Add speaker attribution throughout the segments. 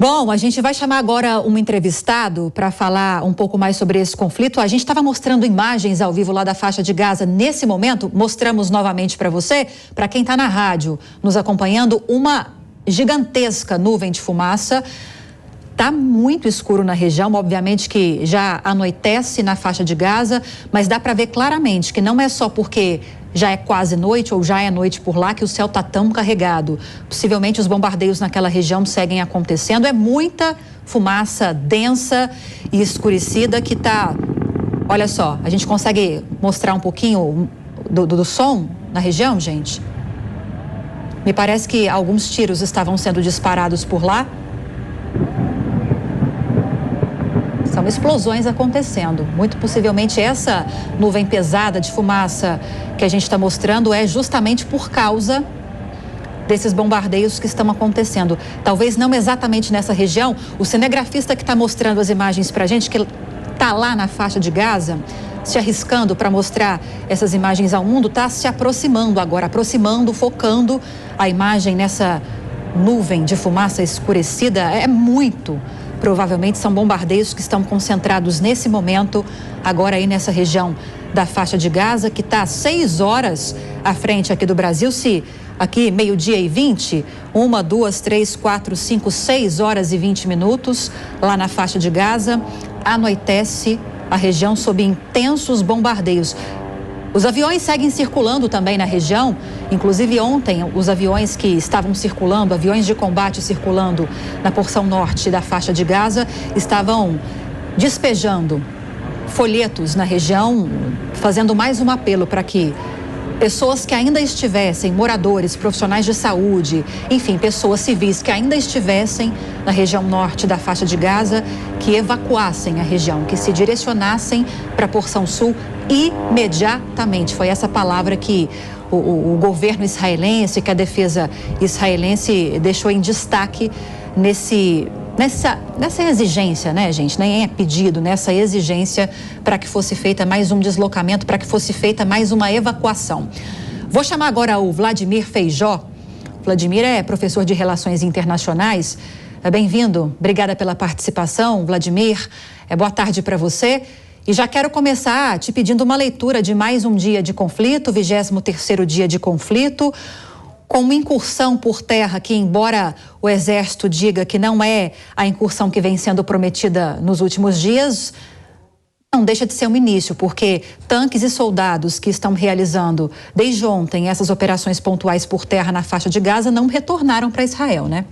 Speaker 1: Bom, a gente vai chamar agora um entrevistado para falar um pouco mais sobre esse conflito. A gente estava mostrando imagens ao vivo lá da faixa de Gaza. Nesse momento, mostramos novamente para você, para quem está na rádio nos acompanhando, uma gigantesca nuvem de fumaça. Está muito escuro na região, obviamente que já anoitece na faixa de Gaza, mas dá para ver claramente que não é só porque já é quase noite ou já é noite por lá que o céu está tão carregado. Possivelmente os bombardeios naquela região seguem acontecendo. É muita fumaça densa e escurecida que está... Olha só, a gente consegue mostrar um pouquinho do som na região, gente? Me parece que alguns tiros estavam sendo disparados por lá. São explosões acontecendo. Muito possivelmente essa nuvem pesada de fumaça que a gente está mostrando é justamente por causa desses bombardeios que estão acontecendo. Talvez não exatamente nessa região. O cinegrafista que está mostrando as imagens para a gente, que está lá na faixa de Gaza, se arriscando para mostrar essas imagens ao mundo, está se aproximando agora, focando a imagem nessa nuvem de fumaça escurecida. É muito... Provavelmente são bombardeios que estão concentrados nesse momento, agora aí nessa região da faixa de Gaza, que está 6 horas à frente aqui do Brasil. Se aqui 12h20, 1, 2, 3, 4, 5, 6 horas e 20 minutos, lá na faixa de Gaza, anoitece a região sob intensos bombardeios. Os aviões seguem circulando também na região, inclusive ontem os aviões que estavam circulando, aviões de combate circulando na porção norte da faixa de Gaza, estavam despejando folhetos na região, fazendo mais um apelo para que pessoas que ainda estivessem, moradores, profissionais de saúde, enfim, pessoas civis que ainda estivessem na região norte da faixa de Gaza, que evacuassem a região, que se direcionassem para a porção sul imediatamente. Foi essa palavra que o governo israelense, que a defesa israelense deixou em destaque nessa exigência, né, gente? Nem é pedido, nessa exigência para que fosse feita mais um deslocamento, para que fosse feita mais uma evacuação. Vou chamar agora o Vladimir Feijó. Vladimir é professor de Relações Internacionais. Bem-vindo, obrigada pela participação, Vladimir. Boa tarde para você. E já quero começar te pedindo uma leitura de mais um dia de conflito, 23º dia de conflito, com uma incursão por terra que, embora o Exército diga que não é a incursão que vem sendo prometida nos últimos dias, não deixa de ser um início, porque tanques e soldados que estão realizando desde ontem essas operações pontuais por terra na faixa de Gaza não retornaram para Israel, né?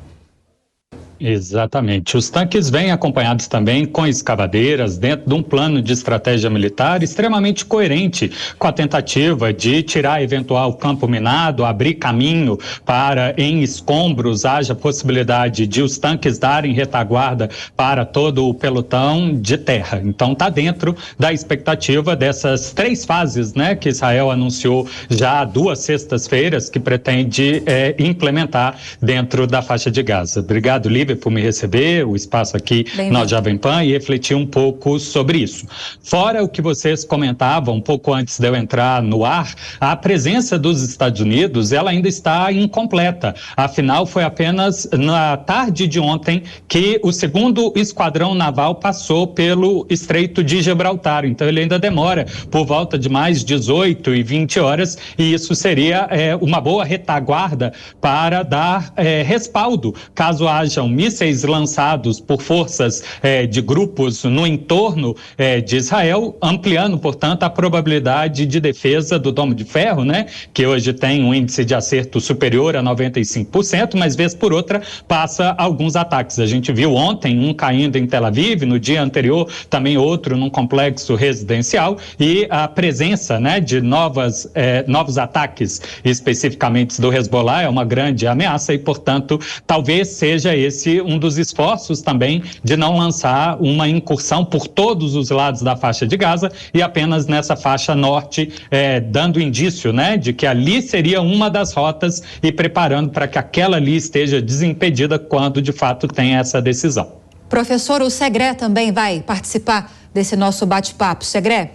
Speaker 2: Exatamente. Os tanques vêm acompanhados também com escavadeiras dentro de um plano de estratégia militar extremamente coerente com a tentativa de tirar eventual campo minado, abrir caminho para em escombros haja possibilidade de os tanques darem retaguarda para todo o pelotão de terra. Então está dentro da expectativa dessas 3 fases, né, que Israel anunciou já há 2 sextas-feiras que pretende implementar dentro da faixa de Gaza. Obrigado, Lívia, por me receber, o espaço aqui na Jovem Pan e refletir um pouco sobre isso. Fora o que vocês comentavam um pouco antes de eu entrar no ar, a presença dos Estados Unidos, ela ainda está incompleta. Afinal, foi apenas na tarde de ontem que o 2º Esquadrão Naval passou pelo Estreito de Gibraltar. Então, ele ainda demora por volta de mais 18 e 20 horas e isso seria uma boa retaguarda para dar respaldo, caso hajam mísseis lançados por forças de grupos no entorno de Israel, ampliando, portanto, a probabilidade de defesa do Domo de Ferro, né, que hoje tem um índice de acerto superior a 95%, mas vez por outra passa alguns ataques. A gente viu ontem um caindo em Tel Aviv, no dia anterior também outro num complexo residencial e a presença, né, de novos ataques, especificamente do Hezbollah, é uma grande ameaça e, portanto, talvez seja esse um dos esforços também de não lançar uma incursão por todos os lados da faixa de Gaza e apenas nessa faixa norte, dando indício, né, de que ali seria uma das rotas e preparando para que aquela ali esteja desimpedida quando de fato tem essa decisão.
Speaker 1: Professor, o Segré também vai participar desse nosso bate-papo. Segré?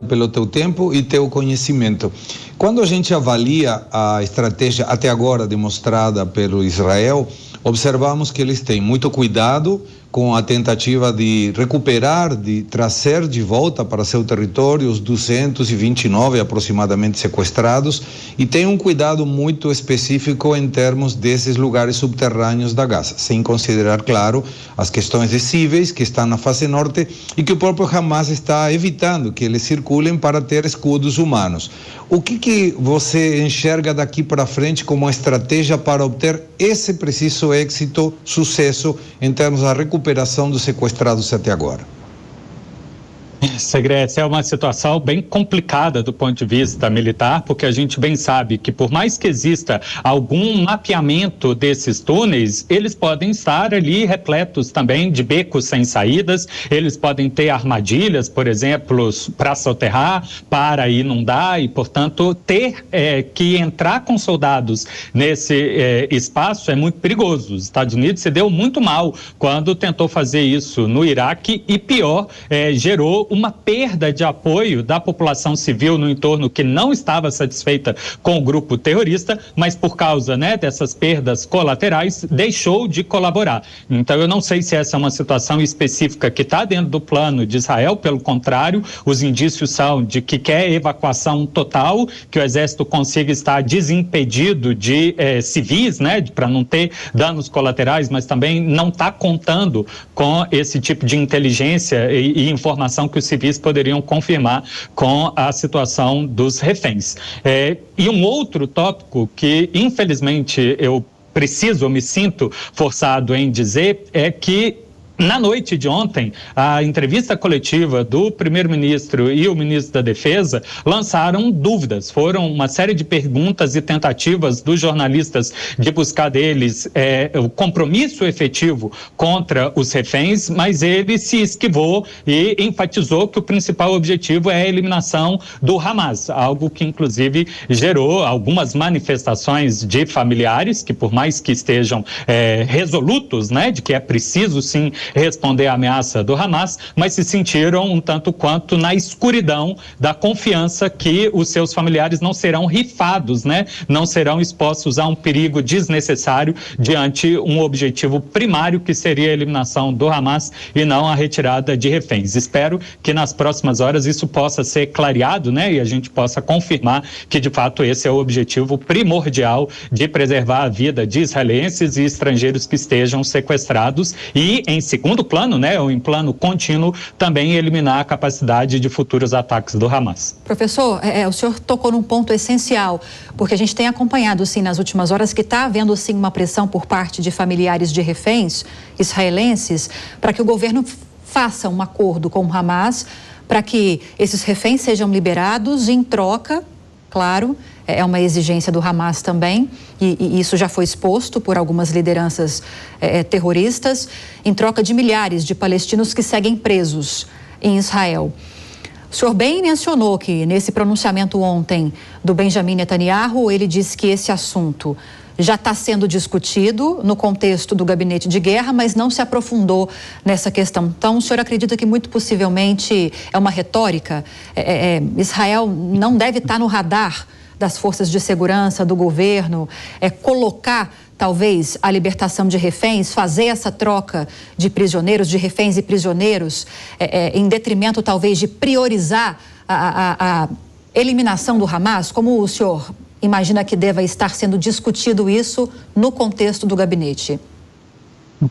Speaker 3: Pelo teu tempo e teu conhecimento. Quando a gente avalia a estratégia até agora demonstrada pelo Israel, observamos que eles têm muito cuidado com a tentativa de recuperar, de trazer de volta para seu território os 229 aproximadamente sequestrados, e tem um cuidado muito específico em termos desses lugares subterrâneos da Gaza, sem considerar, claro, as questões de civis que estão na face norte e que o próprio Hamas está evitando que eles circulem para ter escudos humanos. O que você enxerga daqui para frente como uma estratégia para obter esse preciso êxito, sucesso em termos da recuperação dos sequestrados até agora?
Speaker 2: Segredo, é uma situação bem complicada do ponto de vista militar, porque a gente bem sabe que por mais que exista algum mapeamento desses túneis, eles podem estar ali repletos também de becos sem saídas, eles podem ter armadilhas, por exemplo, para soterrar, para inundar, e portanto ter que entrar com soldados nesse espaço é muito perigoso. Os Estados Unidos se deu muito mal quando tentou fazer isso no Iraque e pior, gerou uma perda de apoio da população civil no entorno que não estava satisfeita com o grupo terrorista, mas por causa, dessas perdas colaterais, deixou de colaborar. Então eu não sei se essa é uma situação específica que está dentro do plano de Israel, pelo contrário, os indícios são de que quer evacuação total, que o exército consiga estar desimpedido de civis, para não ter danos colaterais, mas também não está contando com esse tipo de inteligência e informação que os civis poderiam confirmar com a situação dos reféns. E um outro tópico que, infelizmente, eu me sinto forçado em dizer é que na noite de ontem, a entrevista coletiva do primeiro-ministro e o ministro da Defesa lançaram dúvidas. Foram uma série de perguntas e tentativas dos jornalistas de buscar deles o compromisso efetivo contra os reféns, mas ele se esquivou e enfatizou que o principal objetivo é a eliminação do Hamas, algo que inclusive gerou algumas manifestações de familiares que, por mais que estejam resolutos, de que é preciso sim responder à ameaça do Hamas, mas se sentiram um tanto quanto na escuridão da confiança que os seus familiares não serão rifados, não serão expostos a um perigo desnecessário diante um objetivo primário que seria a eliminação do Hamas e não a retirada de reféns. Espero que nas próximas horas isso possa ser clareado, e a gente possa confirmar que de fato esse é o objetivo primordial de preservar a vida de israelenses e estrangeiros que estejam sequestrados e, em segundo plano, ou em plano contínuo, também eliminar a capacidade de futuros ataques do Hamas.
Speaker 1: Professor, o senhor tocou num ponto essencial, porque a gente tem acompanhado, sim, nas últimas horas que está havendo, sim, uma pressão por parte de familiares de reféns israelenses para que o governo faça um acordo com o Hamas para que esses reféns sejam liberados em troca, claro, é uma exigência do Hamas também, e isso já foi exposto por algumas lideranças terroristas, em troca de milhares de palestinos que seguem presos em Israel. O senhor bem mencionou que nesse pronunciamento ontem do Benjamin Netanyahu, ele disse que esse assunto já está sendo discutido no contexto do gabinete de guerra, mas não se aprofundou nessa questão. Então, o senhor acredita que muito possivelmente é uma retórica? Israel não deve estar no radar das forças de segurança, do governo, colocar talvez a libertação de reféns, fazer essa troca de prisioneiros, de reféns e prisioneiros, em detrimento talvez de priorizar a eliminação do Hamas? Como o senhor imagina que deva estar sendo discutido isso no contexto do gabinete?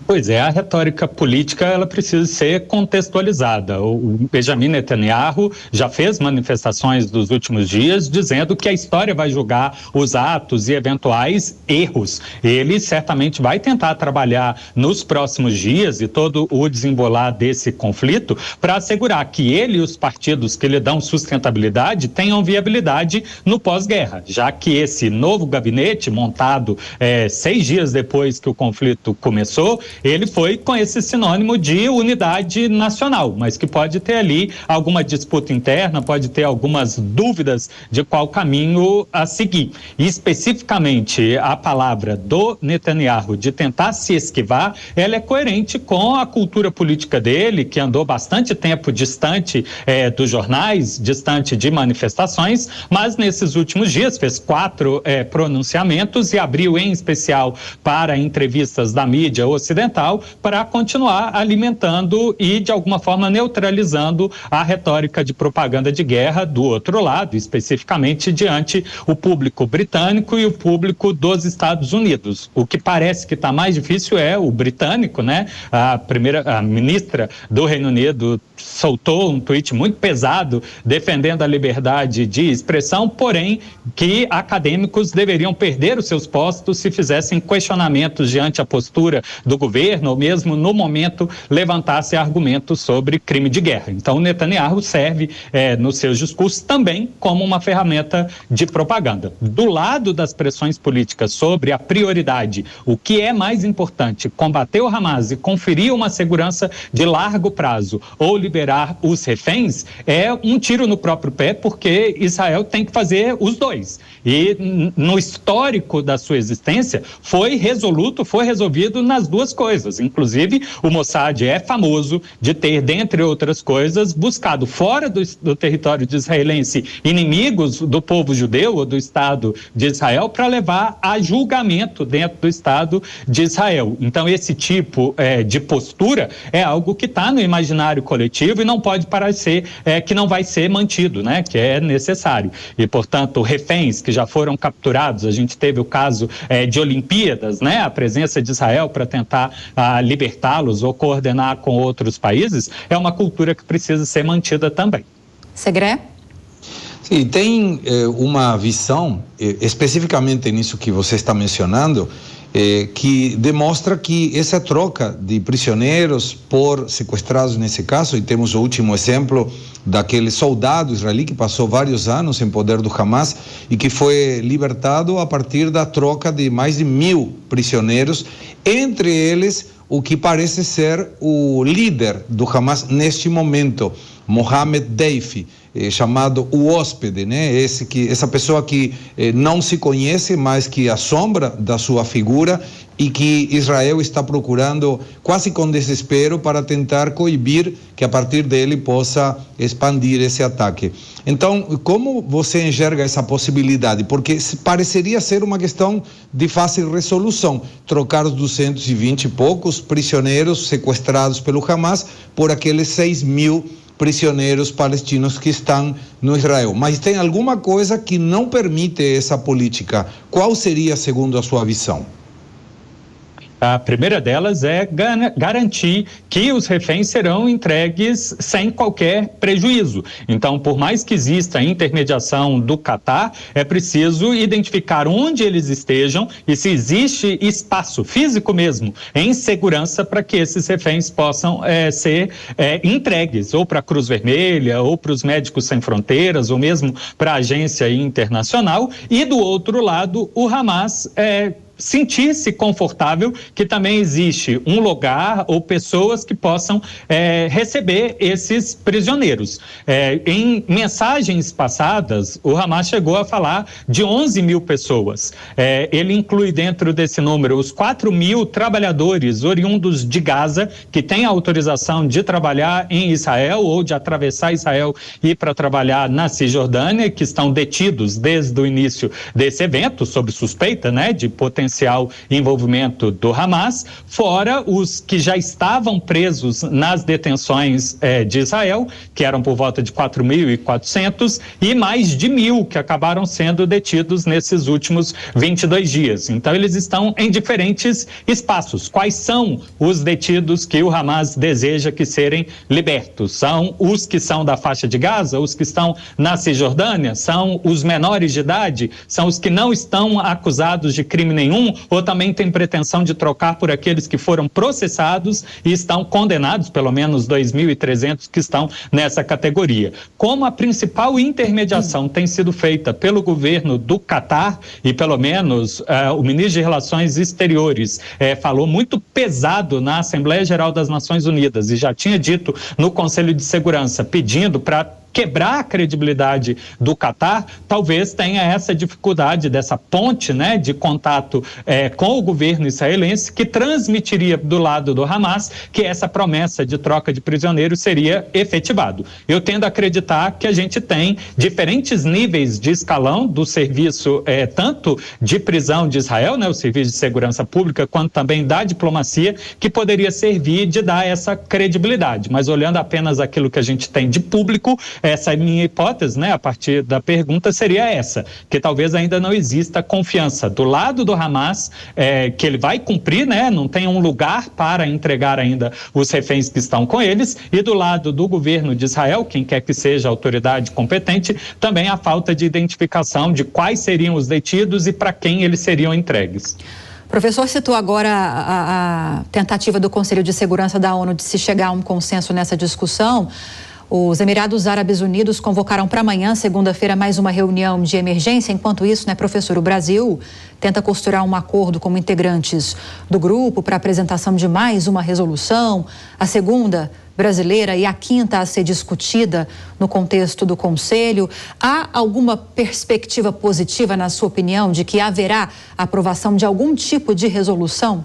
Speaker 2: Pois é, a retórica política ela precisa ser contextualizada. O Benjamin Netanyahu já fez manifestações dos últimos dias dizendo que a história vai julgar os atos e eventuais erros. Ele certamente vai tentar trabalhar nos próximos dias e todo o desembolar desse conflito para assegurar que ele e os partidos que lhe dão sustentabilidade tenham viabilidade no pós-guerra, já que esse novo gabinete montado 6 dias depois que o conflito começou, falou, ele foi com esse sinônimo de unidade nacional, mas que pode ter ali alguma disputa interna, pode ter algumas dúvidas de qual caminho a seguir. E especificamente a palavra do Netanyahu de tentar se esquivar, ela é coerente com a cultura política dele, que andou bastante tempo distante dos jornais, distante de manifestações, mas nesses últimos dias fez 4 pronunciamentos e abriu em especial para entrevistas da mídia ocidental para continuar alimentando e de alguma forma neutralizando a retórica de propaganda de guerra do outro lado, especificamente diante o público britânico e o público dos Estados Unidos. O que parece que está mais difícil é o britânico, né? A ministra do Reino Unido soltou um tweet muito pesado defendendo a liberdade de expressão, porém que acadêmicos deveriam perder os seus postos se fizessem questionamentos diante a postura do governo ou mesmo no momento levantasse argumentos sobre crime de guerra. Então o Netanyahu serve nos seus discursos também como uma ferramenta de propaganda. Do lado das pressões políticas sobre a prioridade, o que é mais importante, combater o Hamas e conferir uma segurança de largo prazo ou liberar os reféns, é um tiro no próprio pé, porque Israel tem que fazer os dois. E no histórico da sua existência foi resolvido nas duas coisas. Inclusive, o Mossad é famoso de ter, dentre outras coisas, buscado fora do território israelense inimigos do povo judeu ou do Estado de Israel para levar a julgamento dentro do Estado de Israel. Então, esse tipo de postura é algo que está no imaginário coletivo e não pode parecer que não vai ser mantido, né? Que é necessário. E, portanto, reféns que já foram capturados, a gente teve o caso de Olimpíadas, né? A presença de Israel para tentar libertá-los ou coordenar com outros países, é uma cultura que precisa ser mantida também.
Speaker 1: Segré?
Speaker 3: Sim, tem uma visão, especificamente nisso que você está mencionando, que demonstra que essa troca de prisioneiros por sequestrados nesse caso, e temos o último exemplo daquele soldado israeli que passou vários anos em poder do Hamas e que foi libertado a partir da troca de mais de 1.000 prisioneiros, entre eles o que parece ser o líder do Hamas neste momento, Mohamed Deif, chamado o hóspede, né? Essa pessoa que não se conhece, mas que assombra da sua figura e que Israel está procurando quase com desespero para tentar coibir que a partir dele possa expandir esse ataque. Então, como você enxerga essa possibilidade? Porque pareceria ser uma questão de fácil resolução, trocar os 220 e poucos prisioneiros sequestrados pelo Hamas por aqueles 6.000 prisioneiros palestinos que estão no Israel. Mas tem alguma coisa que não permite essa política. Qual seria, segundo a sua visão?
Speaker 2: A primeira delas é garantir que os reféns serão entregues sem qualquer prejuízo. Então, por mais que exista a intermediação do Catar, é preciso identificar onde eles estejam e se existe espaço físico mesmo, em segurança, para que esses reféns possam ser entregues, ou para a Cruz Vermelha, ou para os Médicos Sem Fronteiras, ou mesmo para a agência internacional. E, do outro lado, o Hamas sentir-se confortável que também existe um lugar ou pessoas que possam receber esses prisioneiros. Em mensagens passadas, o Hamas chegou a falar de 11.000 pessoas. Ele inclui dentro desse número os 4.000 trabalhadores oriundos de Gaza, que têm autorização de trabalhar em Israel ou de atravessar Israel e ir para trabalhar na Cisjordânia, que estão detidos desde o início desse evento, sob suspeita, né, de potencial envolvimento do Hamas, fora os que já estavam presos nas detenções de Israel, que eram por volta de 4.400, e mais de 1.000 que acabaram sendo detidos nesses últimos 22 dias. Então, eles estão em diferentes espaços. Quais são os detidos que o Hamas deseja que serem libertos? São os que são da faixa de Gaza, os que estão na Cisjordânia, são os menores de idade, são os que não estão acusados de crime nenhum nenhum, ou também tem pretensão de trocar por aqueles que foram processados e estão condenados, pelo menos 2.300 que estão nessa categoria. Como a principal intermediação tem sido feita pelo governo do Catar, e pelo menos o ministro de Relações Exteriores falou muito pesado na Assembleia Geral das Nações Unidas e já tinha dito no Conselho de Segurança, pedindo para quebrar a credibilidade do Catar, talvez tenha essa dificuldade dessa ponte, né, de contato com o governo israelense, que transmitiria do lado do Hamas que essa promessa de troca de prisioneiros seria efetivado. Eu tendo a acreditar que a gente tem diferentes níveis de escalão do serviço, tanto de prisão de Israel, né, o Serviço de Segurança Pública, quanto também da diplomacia, que poderia servir de dar essa credibilidade. Mas olhando apenas aquilo que a gente tem de público, essa é minha hipótese, né, a partir da pergunta, seria essa, que talvez ainda não exista confiança do lado do Hamas, que ele vai cumprir, né, não tem um lugar para entregar ainda os reféns que estão com eles, e do lado do governo de Israel, quem quer que seja a autoridade competente, também a falta de identificação de quais seriam os detidos e para quem eles seriam entregues.
Speaker 1: O professor citou agora a tentativa do Conselho de Segurança da ONU de se chegar a um consenso nessa discussão. Os Emirados Árabes Unidos convocaram para amanhã, segunda-feira, mais uma reunião de emergência. Enquanto isso, né, professor, o Brasil tenta costurar um acordo com integrantes do grupo para a apresentação de mais uma resolução, a segunda brasileira e a quinta a ser discutida no contexto do Conselho. Há alguma perspectiva positiva, na sua opinião, de que haverá aprovação de algum tipo de resolução?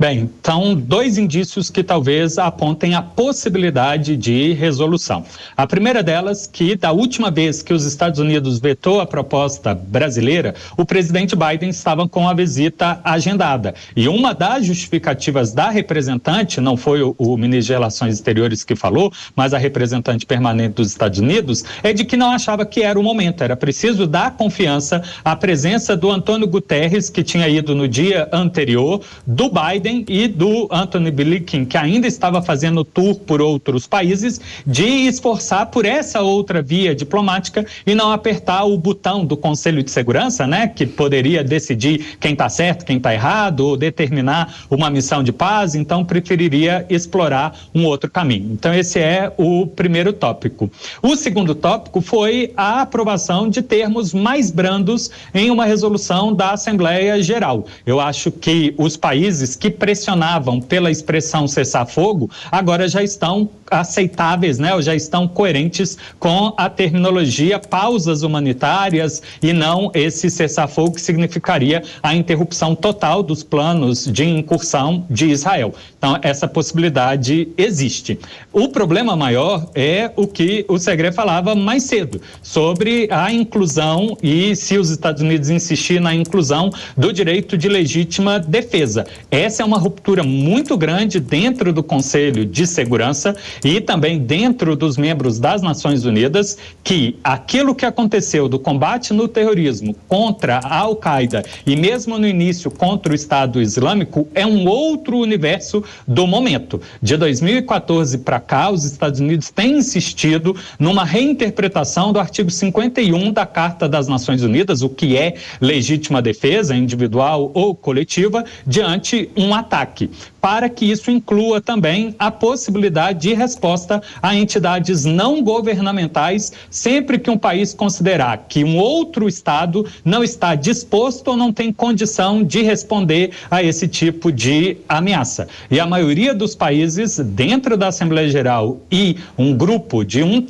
Speaker 2: Bem, são dois indícios que talvez apontem a possibilidade de resolução. A primeira delas, que da última vez que os Estados Unidos vetou a proposta brasileira, o presidente Biden estava com a visita agendada. E uma das justificativas da representante, não foi o ministro de Relações Exteriores que falou, mas a representante permanente dos Estados Unidos, é de que não achava que era o momento. Era preciso dar confiança à presença do Antônio Guterres, que tinha ido no dia anterior, do Biden e do Antony Blinken, que ainda estava fazendo tour por outros países, de esforçar por essa outra via diplomática e não apertar o botão do Conselho de Segurança, né, que poderia decidir quem está certo, quem está errado, ou determinar uma missão de paz. Então preferiria explorar um outro caminho. Então esse é o primeiro tópico. O segundo tópico foi a aprovação de termos mais brandos em uma resolução da Assembleia Geral. Eu acho que os países que pressionavam pela expressão cessar-fogo, agora já estão aceitáveis, né, ou já estão coerentes com a terminologia pausas humanitárias e não esse cessar-fogo que significaria a interrupção total dos planos de incursão de Israel. Então, essa possibilidade existe. O problema maior é o que o Segré falava mais cedo, sobre a inclusão e se os Estados Unidos insistir na inclusão do direito de legítima defesa. Essa é uma ruptura muito grande dentro do Conselho de Segurança e também dentro dos membros das Nações Unidas, que aquilo que aconteceu do combate no terrorismo contra a Al-Qaeda e mesmo no início contra o Estado Islâmico é um outro universo do momento. De 2014 para cá, os Estados Unidos têm insistido numa reinterpretação do artigo 51 da Carta das Nações Unidas, o que é legítima defesa individual ou coletiva, diante um ataque, para que isso inclua também a possibilidade de resposta a entidades não governamentais sempre que um país considerar que um outro Estado não está disposto ou não tem condição de responder a esse tipo de ameaça. E a maioria dos países dentro da Assembleia Geral e um grupo de um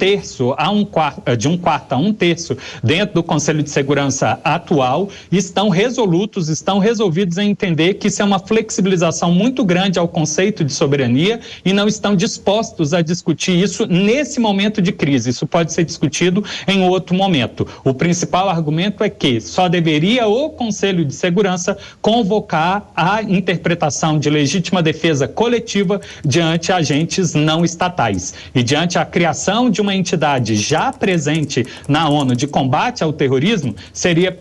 Speaker 2: quarto a um terço dentro do Conselho de Segurança atual estão resolutos, estão resolvidos em entender que isso é uma flexibilização muito grande ao conceito de soberania e não estão dispostos a discutir isso nesse momento de crise. Isso pode ser discutido em outro momento. O principal argumento é que só deveria o Conselho de Segurança convocar a interpretação de legítima defesa coletiva diante agentes não estatais. E diante a criação de uma entidade já presente na ONU de combate ao terrorismo, seria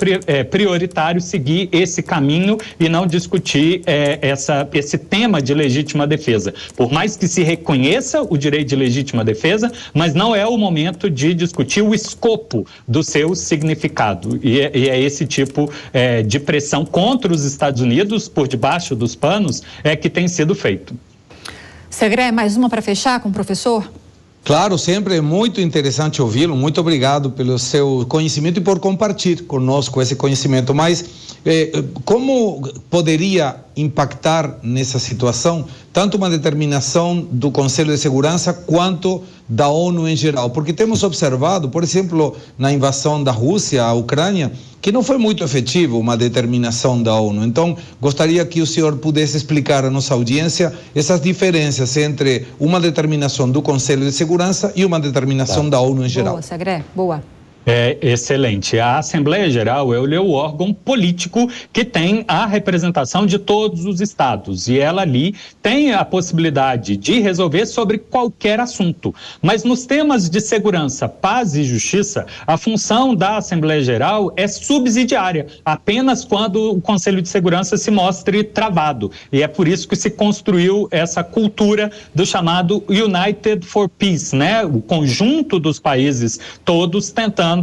Speaker 2: prioritário seguir esse caminho e não discutir esse tema sistema de legítima defesa. Por mais que se reconheça o direito de legítima defesa, mas não é o momento de discutir o escopo do seu significado. E é esse tipo de pressão contra os Estados Unidos, por debaixo dos panos, que tem sido feito.
Speaker 1: Segré, mais uma para fechar com o professor?
Speaker 3: Claro, sempre é muito interessante ouvi-lo. Muito obrigado pelo seu conhecimento e por compartilhar conosco esse conhecimento. Mas como poderia impactar nessa situação tanto uma determinação do Conselho de Segurança quanto da ONU em geral? Porque temos observado, por exemplo, na invasão da Rússia à Ucrânia, que não foi muito efetivo uma determinação da ONU. Então, gostaria que o senhor pudesse explicar à nossa audiência essas diferenças entre uma determinação do Conselho de Segurança e uma determinação da ONU em geral.
Speaker 1: Boa, Segré, boa.
Speaker 2: Excelente. A Assembleia Geral é o órgão político que tem a representação de todos os estados e ela ali tem a possibilidade de resolver sobre qualquer assunto. Mas nos temas de segurança, paz e justiça, a função da Assembleia Geral é subsidiária, apenas quando o Conselho de Segurança se mostre travado. E é por isso que se construiu essa cultura do chamado United for Peace, né? O conjunto dos países todos tentando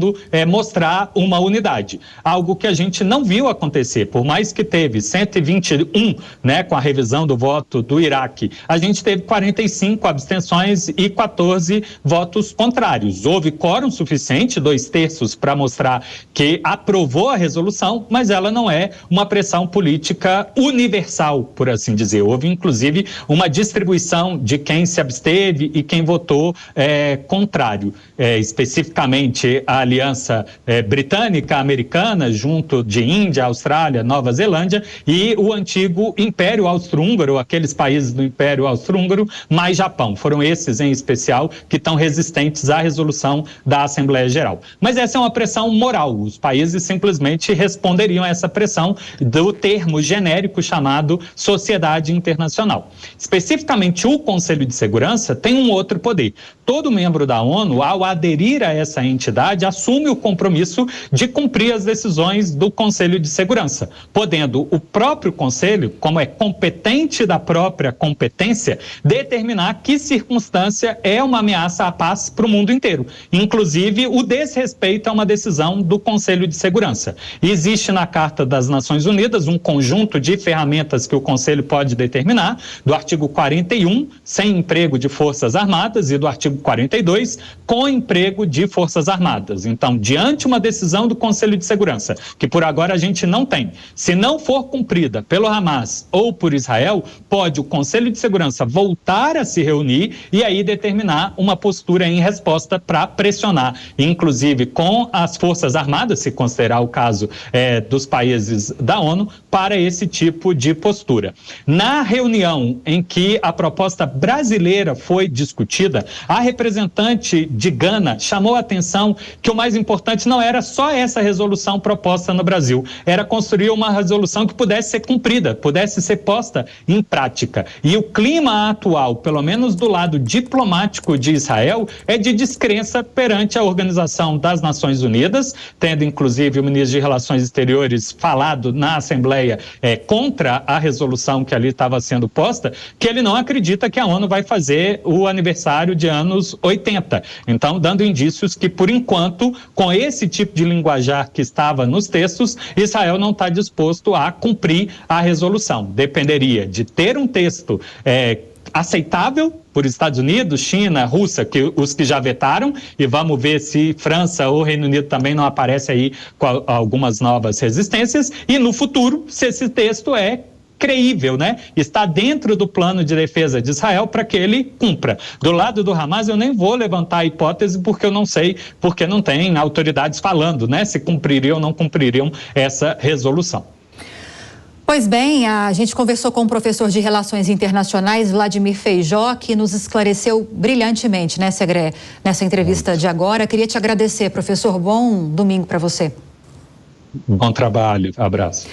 Speaker 2: mostrar uma unidade, algo que a gente não viu acontecer, por mais que teve 121, né, com a revisão do voto do Iraque, a gente teve 45 abstenções e 14 votos contrários. Houve quórum suficiente, 2/3, para mostrar que aprovou a resolução, mas ela não é uma pressão política universal, por assim dizer. Houve, inclusive, uma distribuição de quem se absteve e quem votou contrário. Especificamente, a aliança britânica, americana, junto de Índia, Austrália, Nova Zelândia e o antigo Império Austro-Húngaro, aqueles países do Império Austro-Húngaro, mais Japão. Foram esses, em especial, que estão resistentes à resolução da Assembleia Geral. Mas essa é uma pressão moral. Os países simplesmente responderiam a essa pressão do termo genérico chamado Sociedade Internacional. Especificamente, o Conselho de Segurança tem um outro poder. Todo membro da ONU, ao aderir a essa entidade, assume o compromisso de cumprir as decisões do Conselho de Segurança, podendo o próprio Conselho, como é competente da própria competência, determinar que circunstância é uma ameaça à paz para o mundo inteiro, inclusive o desrespeito a uma decisão do Conselho de Segurança. Existe na Carta das Nações Unidas um conjunto de ferramentas que o Conselho pode determinar, do artigo 41, sem emprego de Forças Armadas, e do artigo 42, com emprego de Forças Armadas. Então, diante uma decisão do Conselho de Segurança, que por agora a gente não tem, se não for cumprida pelo Hamas ou por Israel, pode o Conselho de Segurança voltar a se reunir e aí determinar uma postura em resposta para pressionar, inclusive com as Forças Armadas, se considerar o caso dos países da ONU, para esse tipo de postura. Na reunião em que a proposta brasileira foi discutida, a representante de Gana chamou a atenção que o mais importante não era só essa resolução proposta no Brasil, era construir uma resolução que pudesse ser cumprida, pudesse ser posta em prática. E o clima atual, pelo menos do lado diplomático de Israel, é de descrença perante a Organização das Nações Unidas, tendo inclusive o ministro de Relações Exteriores falado na Assembleia contra a resolução que ali estava sendo posta, que ele não acredita que a ONU vai fazer o aniversário de anos 80. Então, dando indícios que, por enquanto, com esse tipo de linguajar que estava nos textos, Israel não está disposto a cumprir a resolução. Dependeria de ter um texto aceitável por Estados Unidos, China, Rússia, os que já vetaram, e vamos ver se França ou Reino Unido também não aparece aí com algumas novas resistências, e no futuro, se esse texto é creível, né? Está dentro do plano de defesa de Israel para que ele cumpra. Do lado do Hamas, eu nem vou levantar a hipótese porque eu não sei, porque não tem autoridades falando, né? Se cumpririam ou não cumpririam essa resolução.
Speaker 1: Pois bem, a gente conversou com o professor de Relações Internacionais, Vladimir Feijó, que nos esclareceu brilhantemente, né, Segré, nessa entrevista de agora. Queria te agradecer, professor. Bom domingo para você.
Speaker 2: Bom trabalho. Abraço.